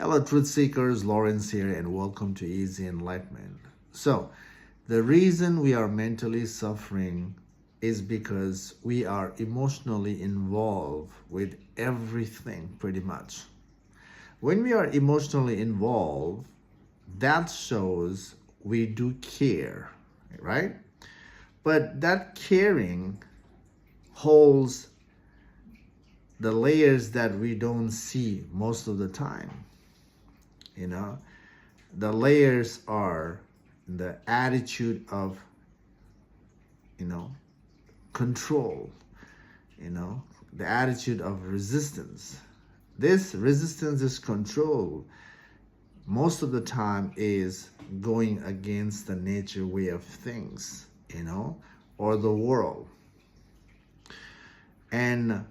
Hello, truth seekers. Lawrence here, and welcome to Easy Enlightenment. So, the reason we are mentally suffering is because we are emotionally involved with everything, pretty much. When we are emotionally involved, that shows we do care, right? But that caring holds the layers that we don't see most of the time. You know, the layers are the attitude of, control, the attitude of resistance. This resistance, this control, most of the time is going against the nature way of things, or the world. And,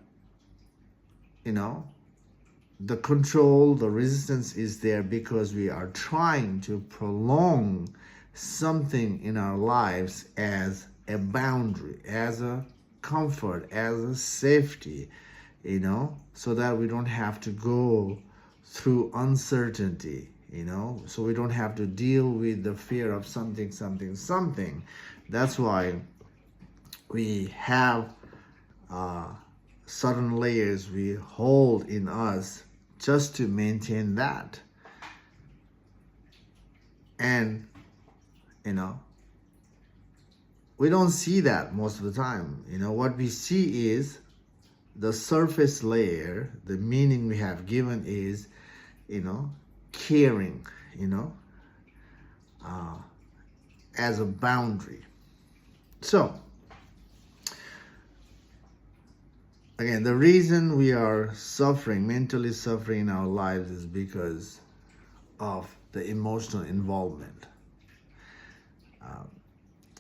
the control, the resistance is there because we are trying to prolong something in our lives as a boundary, as a comfort, as a safety, so that we don't have to go through uncertainty, so we don't have to deal with the fear of something. That's why we have certain layers we hold in us just to maintain that. And, we don't see that most of the time. What we see is the surface layer. The meaning we have given is, caring, as a boundary. So, again, the reason we are suffering, mentally suffering in our lives is because of the emotional involvement.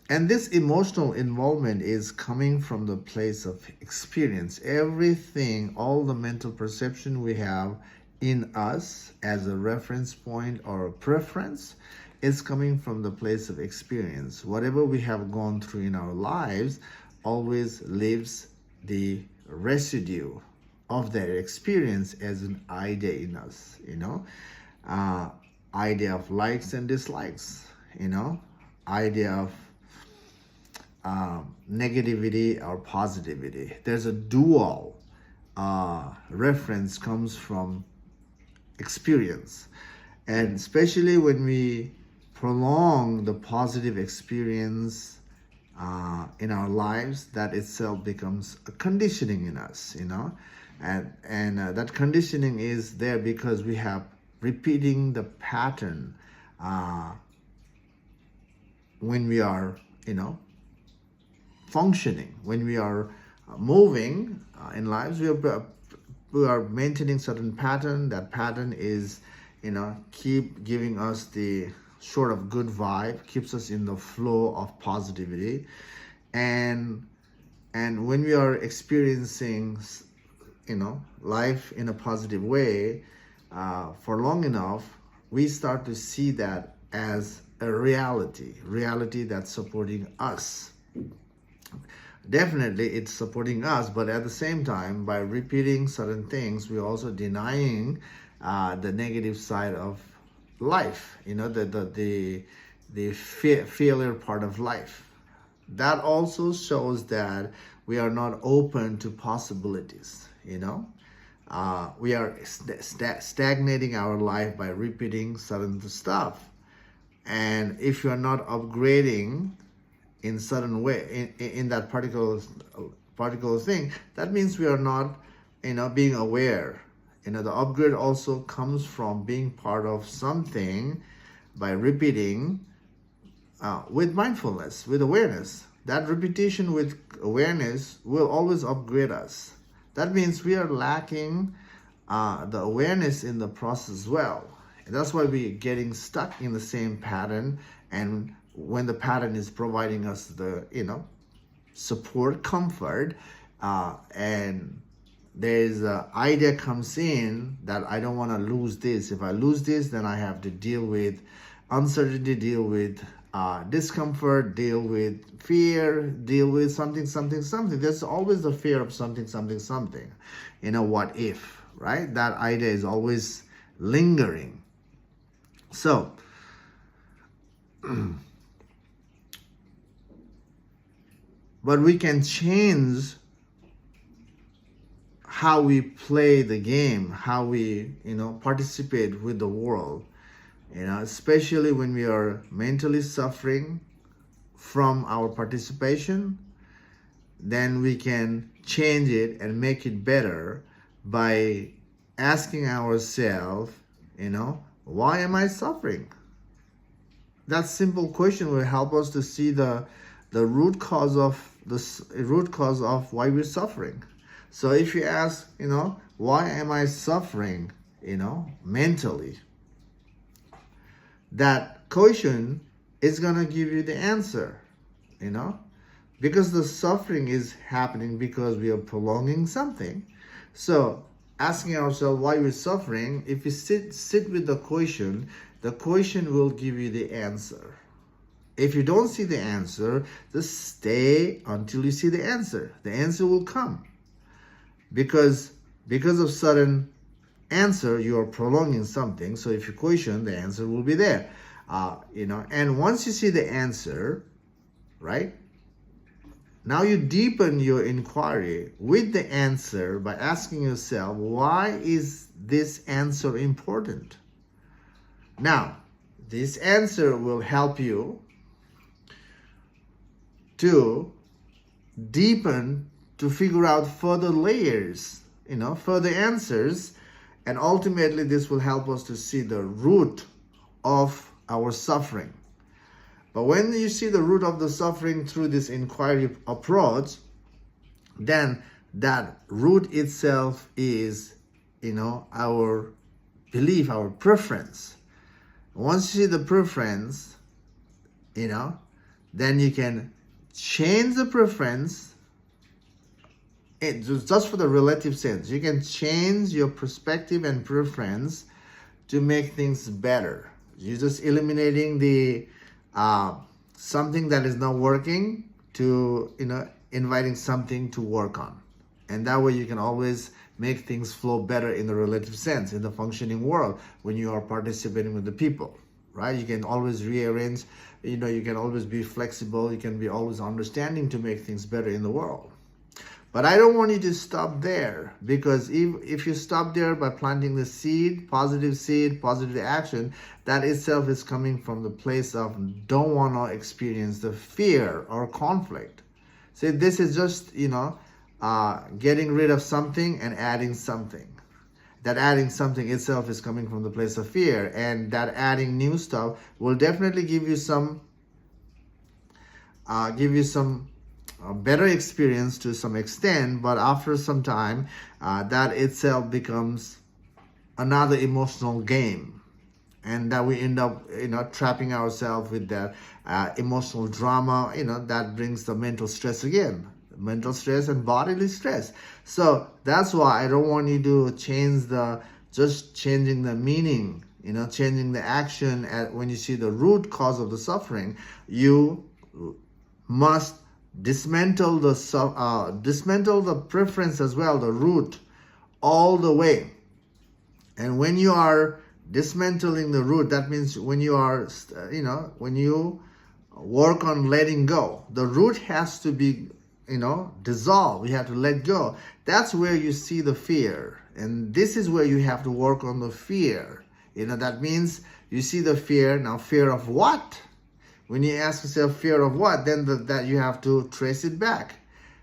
And this emotional involvement is coming from the place of experience. Everything, all the mental perception we have in us as a reference point or a preference is coming from the place of experience. Whatever we have gone through in our lives always leaves the residue of that experience as an idea in us, idea of likes and dislikes, idea of negativity or positivity. There's a dual reference comes from experience, and especially when we prolong the positive experience in our lives, that itself becomes a conditioning in us, and that conditioning is there because we have repeating the pattern when we are, functioning, when we are moving in lives. We are maintaining certain pattern. That pattern is, keep giving us the sort of good vibe, keeps us in the flow of positivity. And when we are experiencing, life in a positive way for long enough, we start to see that as a reality that's supporting us. Definitely it's supporting us, but at the same time, by repeating certain things, we're also denying the negative side of life, the failure part of life. That also shows that we are not open to possibilities. We are stagnating our life by repeating certain stuff. And if you are not upgrading in certain way in that particular thing, that means we are not, being aware. The upgrade also comes from being part of something by repeating with mindfulness, with awareness. That repetition with awareness will always upgrade us. That means we are lacking the awareness in the process as well. And that's why we're getting stuck in the same pattern. And when the pattern is providing us the, support, comfort, and there's an idea comes in that I don't want to lose this. If I lose this, then I have to deal with uncertainty, deal with discomfort, deal with fear, deal with something. There's always the fear of something. What if, right? That idea is always lingering. So, but we can change how we play the game, how we, participate with the world, especially when we are mentally suffering from our participation. Then we can change it and make it better by asking ourselves, why am I suffering? That simple question will help us to see the root cause of why we're suffering. So if you ask, why am I suffering, mentally, that question is gonna give you the answer, because the suffering is happening because we are prolonging something. So asking ourselves why we're suffering, if you sit with the question will give you the answer. If you don't see the answer, just stay until you see the answer. The answer will come. Because of sudden answer, you are prolonging something. So if you question, the answer will be there. And once you see the answer, right? Now you deepen your inquiry with the answer by asking yourself, why is this answer important? Now, this answer will help you to deepen, to figure out further layers, further answers, and ultimately this will help us to see the root of our suffering. But when you see the root of the suffering through this inquiry approach, then that root itself is, our belief, our preference. Once you see the preference, then you can change the preference. Just for the relative sense, you can change your perspective and preference to make things better. You're just eliminating the something that is not working to, inviting something to work on. And that way you can always make things flow better in the relative sense, in the functioning world, when you are participating with the people, right? You can always rearrange, you can always be flexible, you can be always understanding to make things better in the world. But I don't want you to stop there, because if you stop there by planting the seed, positive action, that itself is coming from the place of don't want to experience the fear or conflict. See, this is just, getting rid of something and adding something. That adding something itself is coming from the place of fear, and that adding new stuff will definitely give you some better experience to some extent, but after some time, that itself becomes another emotional game, and that we end up, trapping ourselves with that emotional drama, that brings the mental stress again, mental stress and bodily stress. So that's why I don't want you to change just changing the meaning, changing the action when you see the root cause of the suffering. You must dismantle the preference as well, the root, all the way. And when you are dismantling the root, that means when you are, when you work on letting go, the root has to be, dissolve. You have to let go. That's where you see the fear. And this is where you have to work on the fear. That means you see the fear. Now, fear of what? When you ask yourself fear of what, then that you have to trace it back.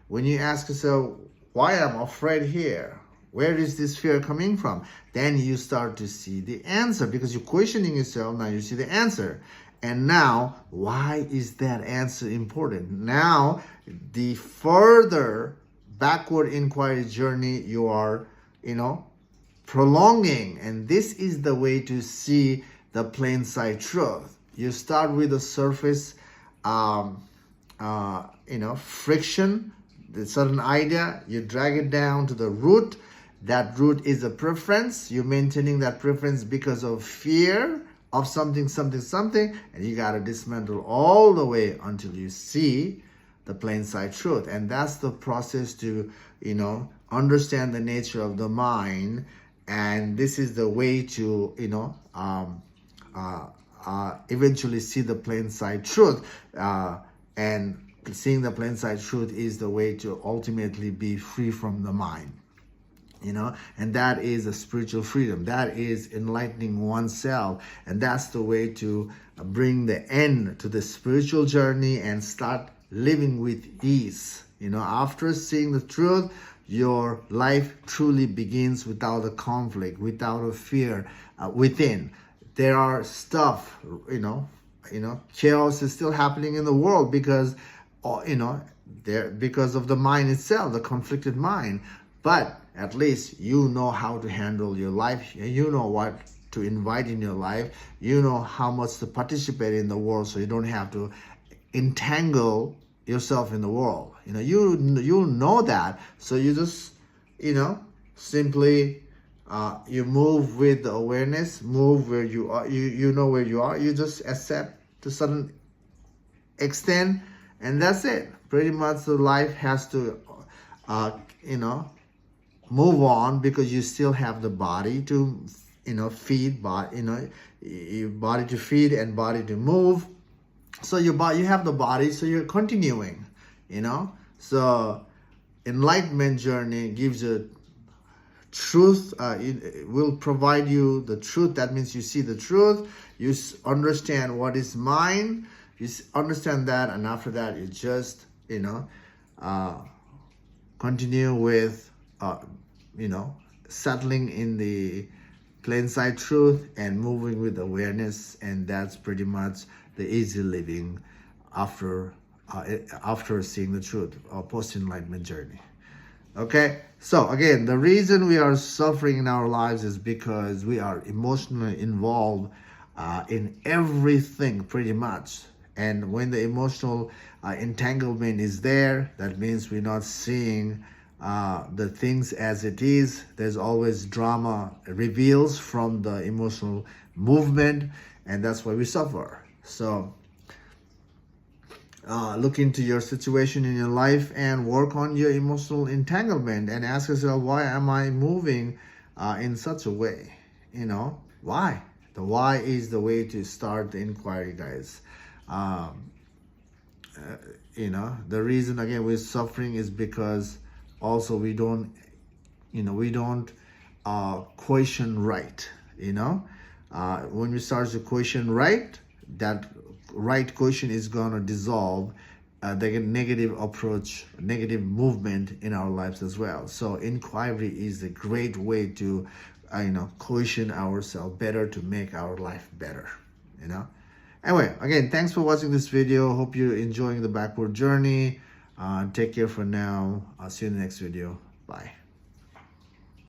When you ask yourself, why am I afraid here? Where is this fear coming from? Then you start to see the answer, because you're questioning yourself. Now you see the answer. And now, why is that answer important? Now, the further backward inquiry journey you are, prolonging. And this is the way to see the plain sight truth. You start with the surface, friction, the certain idea. You drag it down to the root. That root is a preference. You're maintaining that preference because of fear of something, and you got to dismantle all the way until you see the plain sight truth. And that's the process to, understand the nature of the mind and this is the way to eventually see the plain sight truth, and seeing the plain sight truth is the way to ultimately be free from the mind, and that is a spiritual freedom. That is enlightening oneself, and that's the way to bring the end to the spiritual journey and start living with ease. After seeing the truth, your life truly begins without a conflict, without a fear within. There are stuff, chaos is still happening in the world because because of the mind itself, the conflicted mind. But at least you know how to handle your life. You know what to invite in your life. You know how much to participate in the world, so you don't have to entangle yourself in the world. You know that. So you just, simply you move with the awareness, move where you are. You know where you are. You just accept to certain extent, and that's it. Pretty much the life has to, move on, because you still have the body to, feed, your body to feed and body to move. So you have the body, so you're continuing, So enlightenment journey gives you truth. It will provide you the truth. That means you see the truth. You understand what is mine. You understand that, and after that, you just, continue with, settling in the plain sight truth and moving with awareness, and that's pretty much the easy living after seeing the truth, or post-enlightenment journey. Okay, so again, the reason we are suffering in our lives is because we are emotionally involved in everything, pretty much. And when the emotional entanglement is there, that means we're not seeing the things as it is. There's always drama reveals from the emotional movement, and that's why we suffer. So look into your situation in your life and work on your emotional entanglement, and ask yourself, why am I moving in such a way? Why? The why is the way to start the inquiry, guys. The reason, again, we're suffering is because also we don't question right. When we start to question right, that right question is going to dissolve the negative approach, negative movement in our lives as well. So inquiry is a great way to question ourselves better, to make our life better. Anyway, again, thanks for watching this video. Hope you're enjoying the backward journey. Take care for now. I'll see you in the next video. Bye.